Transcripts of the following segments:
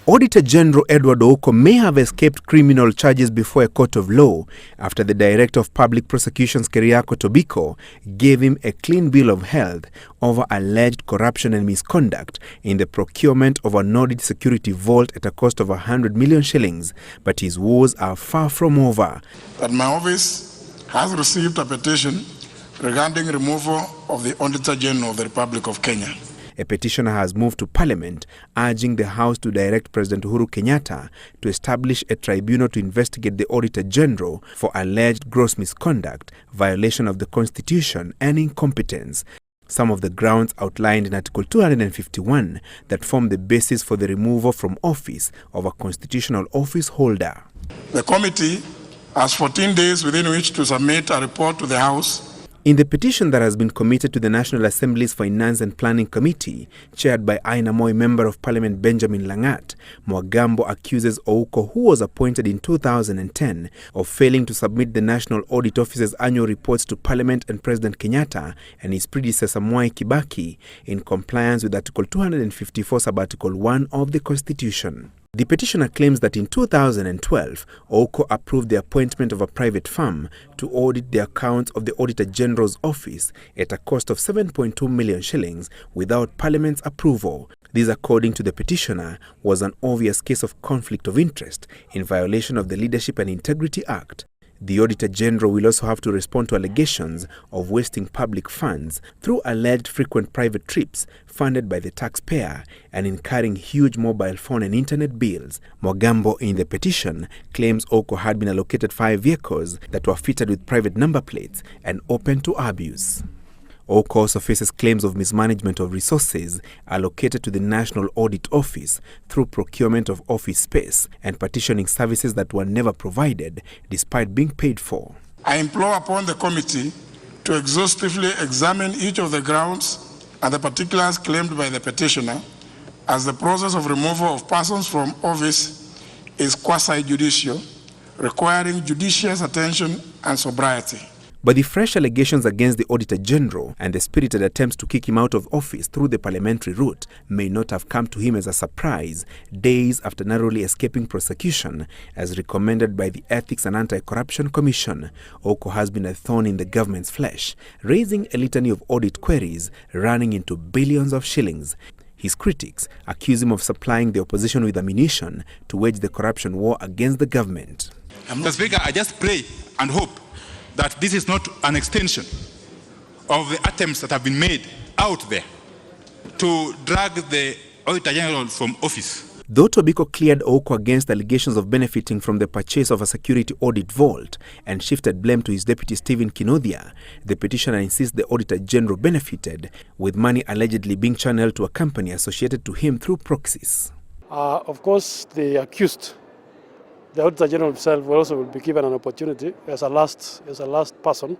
Auditor General Edward Ouko may have escaped criminal charges before a court of law after the Director of Public Prosecutions, Tobiko, gave him a clean bill of health over alleged corruption and misconduct in the procurement of an audit security vault at a cost of 100 million shillings. But his woes are far from over. That my office has received a petition regarding removal of the Auditor General of the Republic of Kenya. A petitioner has moved to Parliament, urging the House to direct President Uhuru Kenyatta to establish a tribunal to investigate the Auditor General for alleged gross misconduct, violation of the Constitution, and incompetence. Some of the grounds outlined in Article 251 that form the basis for the removal from office of a constitutional office holder. The committee has 14 days within which to submit a report to the House. In the petition that has been committed to the National Assembly's Finance and Planning Committee, chaired by Moi Member of Parliament Benjamin Langat, Mwagambo accuses Ouko, who was appointed in 2010, of failing to submit the National Audit Office's annual reports to Parliament and President Kenyatta and his predecessor Mwai Kibaki in compliance with Article 254 sub-Article 1 of the Constitution. The petitioner claims that in 2012, Ouko approved the appointment of a private firm to audit the accounts of the Auditor General's office at a cost of 7.2 million shillings without Parliament's approval. This, according to the petitioner, was an obvious case of conflict of interest in violation of the Leadership and Integrity Act. The Auditor General will also have to respond to allegations of wasting public funds through alleged frequent private trips funded by the taxpayer and incurring huge mobile phone and internet bills. Mwagambo, in the petition, claims Ouko had been allocated 5 vehicles that were fitted with private number plates and open to abuse. Ouko also faces claims of mismanagement of resources allocated to the National Audit Office through procurement of office space and petitioning services that were never provided despite being paid for. I implore upon the committee to exhaustively examine each of the grounds and the particulars claimed by the petitioner, as the process of removal of persons from office is quasi-judicial, requiring judicious attention and sobriety. But the fresh allegations against the Auditor General and the spirited attempts to kick him out of office through the parliamentary route may not have come to him as a surprise days after narrowly escaping prosecution, as recommended by the Ethics and Anti-Corruption Commission. Ouko has been a thorn in the government's flesh, raising a litany of audit queries running into billions of shillings. His critics accuse him of supplying the opposition with ammunition to wage the corruption war against the government. Mr. Speaker, I just pray and hope that this is not an extension of the attempts that have been made out there to drag the Auditor General from office. Though Tobiko cleared Ouko against allegations of benefiting from the purchase of a security audit vault and shifted blame to his deputy Stephen Kinothia, the petitioner insists the Auditor General benefited, with money allegedly being channeled to a company associated to him through proxies. Of course, the accused, the Auditor General himself will be given an opportunity as a last person,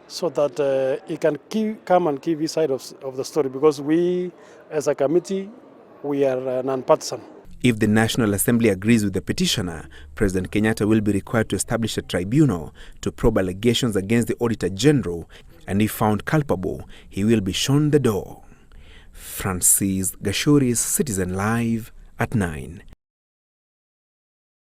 so that he can come and give his side of the story, because we, as a committee, we are non-partisan. If the National Assembly agrees with the petitioner, President Kenyatta will be required to establish a tribunal to probe allegations against the Auditor General, and if found culpable, he will be shown the door. Francis Gashuris, Citizen Live at 9.